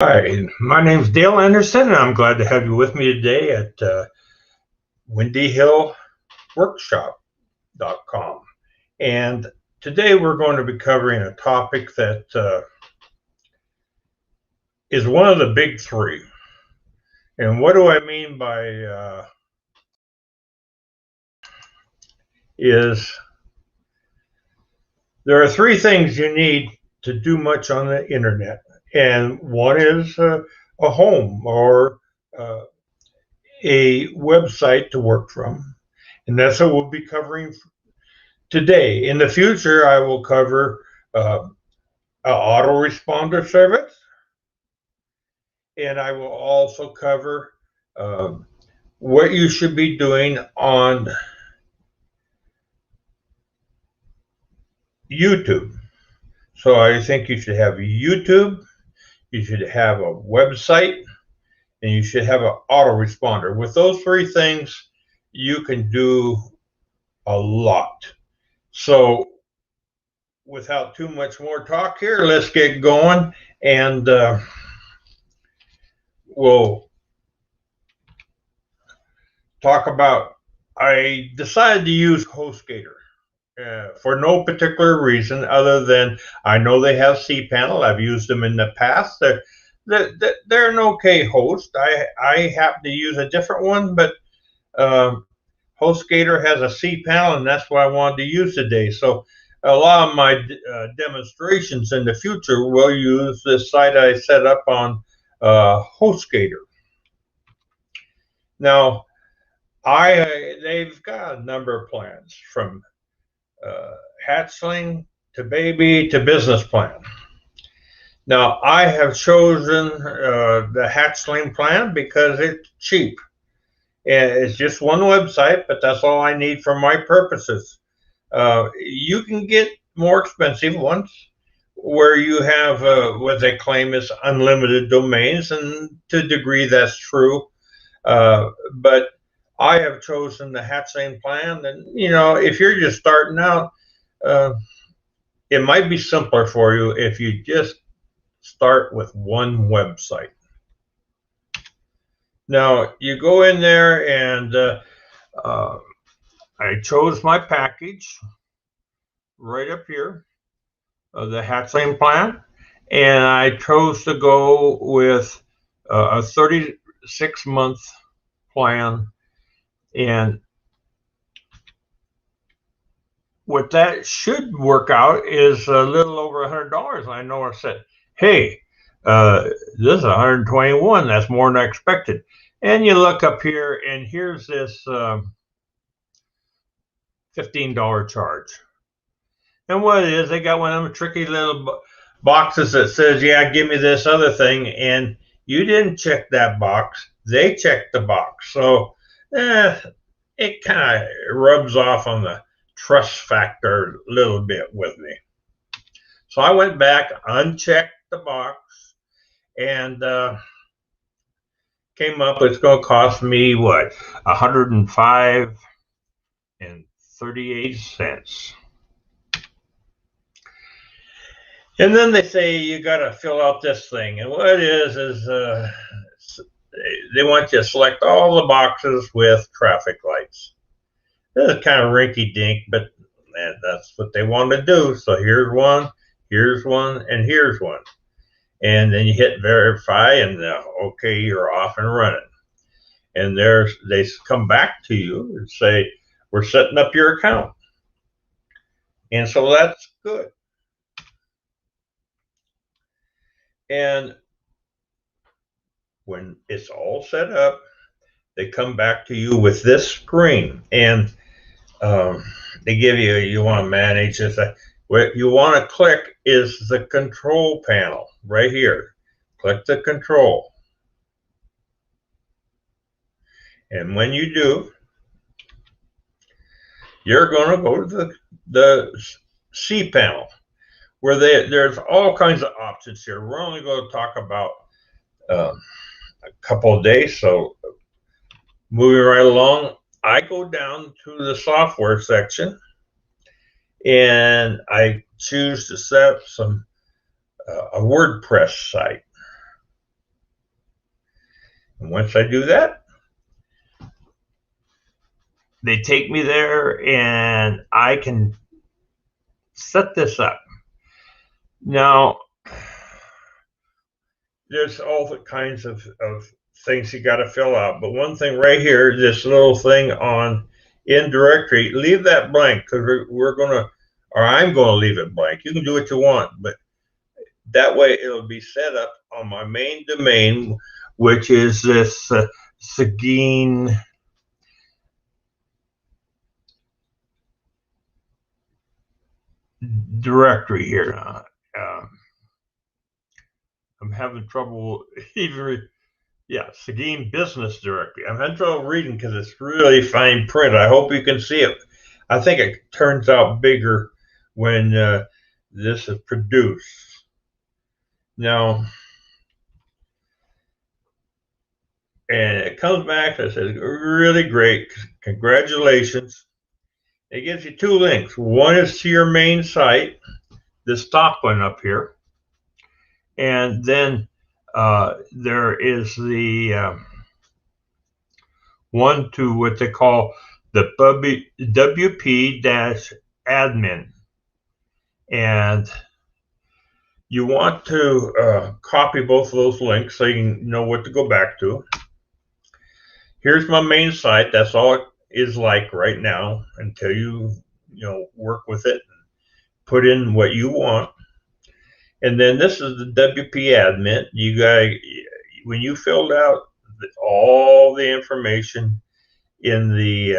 Hi, my name's Dale Anderson, and I'm glad to have you with me today at WindyHillWorkshop.com. And today we're going to be covering a topic that is one of the big three. And what do I mean by is there are three things you need to do much on the internet. And one is a home or a website to work from. And that's what we'll be covering today. In the future, I will cover an autoresponder service, and I will also cover what you should be doing on YouTube. So I think you should have YouTube, you should have a website, and you should have an autoresponder. With those three things, you can do a lot. So without too much more talk here, let's get going, and we'll talk about. I decided to use HostGator for no particular reason other than I know they have cPanel. I've used them in the past. They're an okay host. I happen to use a different one, but HostGator has a cPanel, and that's what I wanted to use today. So a lot of my demonstrations in the future will use this site I set up on HostGator. Now, they've got a number of plans from hatchling to baby to business plan. Now, I have chosen the hatchling plan because it's cheap. It's just one website, but that's all I need for my purposes. You can get more expensive ones where you have what they claim is unlimited domains, and to a degree that's true. But I have chosen the hatchling plan, and if you're just starting out, it might be simpler for you if you just start with one website. Now you go in there, and I chose my package right up here of the hatchling plan, and I chose to go with a 36-month plan. And what that should work out is a little over $100. I know I said, hey, this is 121. That's more than I expected. And you look up here, and here's this $15 charge. And what it is, they got one of them tricky little boxes that says, yeah, give me this other thing. And you didn't check that box. They checked the box. So it kind of rubs off on the trust factor a little bit with me. So I went back, unchecked the box, and came up, it's going to cost me what, $105.38. And then they say you got to fill out this thing, and what it is they want you to select all the boxes with traffic lights. This is kind of rinky-dink, but man, that's what they want to do. So here's one, and here's one. And then you hit verify, and okay, you're off and running. And they come back to you and say, we're setting up your account. And so that's good. And when it's all set up, they come back to you with this screen, and they give you want to manage this. What you want to click is the control panel right here. Click the control. And when you do, you're going to go to the cPanel, where there's all kinds of options here. We're only going to talk about a couple of days, so moving right along, I go down to the software section, and I choose to set up a WordPress site. And once I do that, they take me there and I can set this up. Now, there's all kinds of things you got to fill out. But one thing right here, this little thing on in directory, leave that blank because we're going to, or I'm going to leave it blank. You can do what you want, but that way it'll be set up on my main domain, which is this Seguin directory here. I'm having trouble even, yeah, Seguin Business Directory. I'm having trouble reading because it's really fine print. I hope you can see it. I think it turns out bigger when this is produced. Now, and it comes back and says, really great, congratulations. It gives you two links. One is to your main site, this top one up here. And then there is the one to what they call the WP-admin. And you want to copy both of those links so you can know what to go back to. Here's my main site. That's all it is like right now until you work with it and put in what you want. And then this is the WP-admin. You guys, when you filled out all the information in the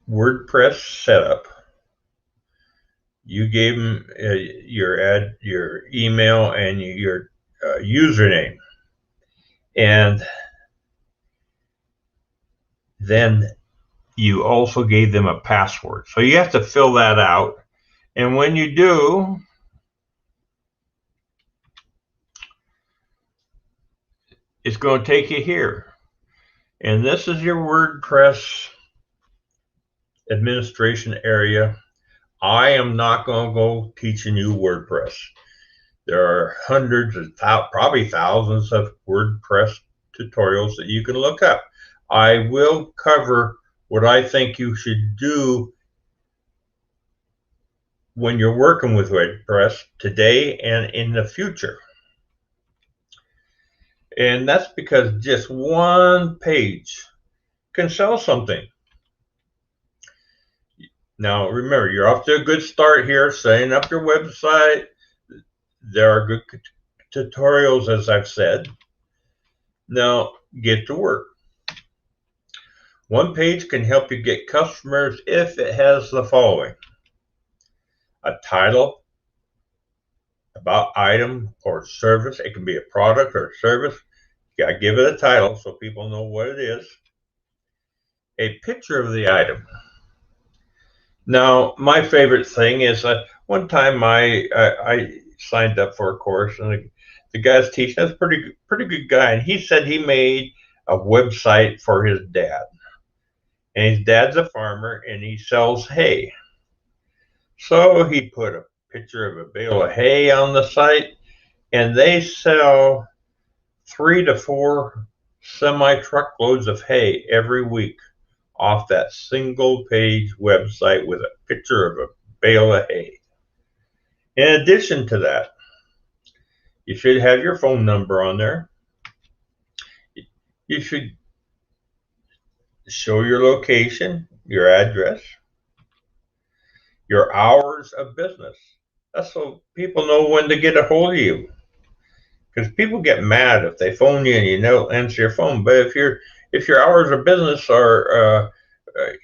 WordPress setup, you gave them your email and your username, and then you also gave them a password. So you have to fill that out, and when you do, it's going to take you here, and this is your WordPress administration area. I am not going to go teaching you WordPress. There are hundreds of probably thousands of WordPress tutorials that you can look up. I will cover what I think you should do when you're working with WordPress today and in the future. And that's because just one page can sell something. Now, remember, you're off to a good start here, setting up your website. There are good tutorials, as I've said. Now, get to work. One page can help you get customers if it has the following: a title, about item or service. It can be a product or a service. You gotta give it a title so people know what it is. A picture of the item. Now, my favorite thing is one time I signed up for a course, and the guy's teaching. That's a pretty good guy, and he said he made a website for his dad. And his dad's a farmer, and he sells hay. So he put a picture of a bale of hay on the site, and they sell 3 to 4 semi-truckloads of hay every week off that single page website with a picture of a bale of hay. In addition to that, you should have your phone number on there. You should show your location, your address, your hours of business. That's so people know when to get a hold of you. Because people get mad if they phone you and you don't answer your phone. But if your hours of business are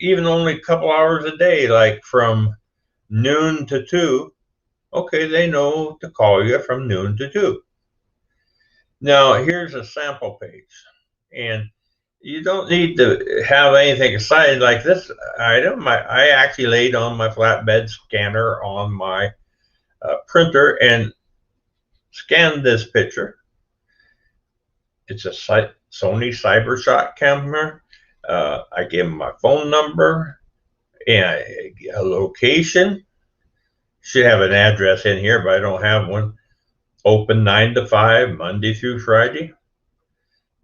even only a couple hours a day, like from noon to 2, okay, they know to call you from noon to 2. Now, here's a sample page. And you don't need to have anything exciting like this item. I actually laid on my flatbed scanner on my printer and scanned this picture. It's a Sony CyberShot camera. I gave them my phone number and a location, Should have an address in here, but I don't have one. Open 9 to 5, Monday through Friday.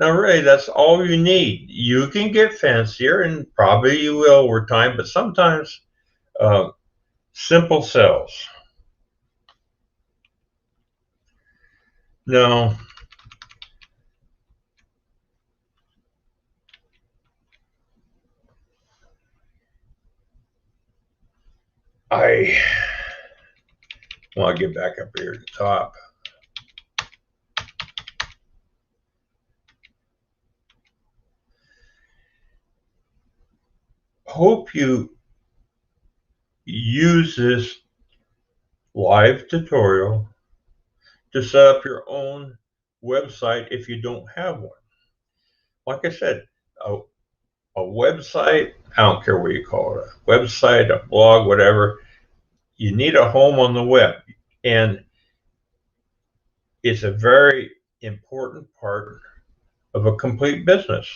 Now, really, that's all you need. You can get fancier, and probably you will over time, but sometimes simple sells. No. I want to get back up here at the top. Hope you use this live tutorial to set up your own website if you don't have one. Like I said, a website, I don't care what you call it, a website, a blog, whatever, you need a home on the web. And it's a very important part of a complete business.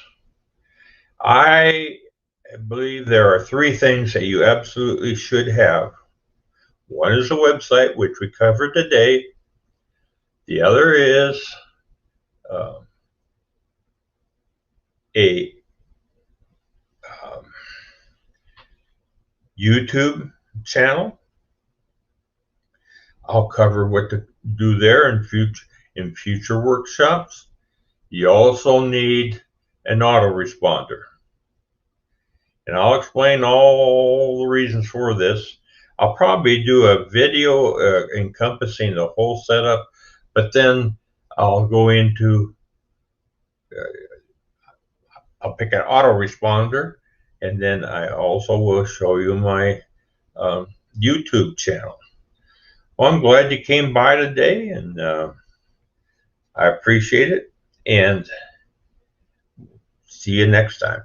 I believe there are three things that you absolutely should have. One is a website, which we covered today. The other is a YouTube channel. I'll cover what to do there in future workshops. You also need an autoresponder. And I'll explain all the reasons for this. I'll probably do a video encompassing the whole setup, but then I'll go into, I'll pick an autoresponder, and then I also will show you my YouTube channel. Well, I'm glad you came by today, and I appreciate it, and see you next time.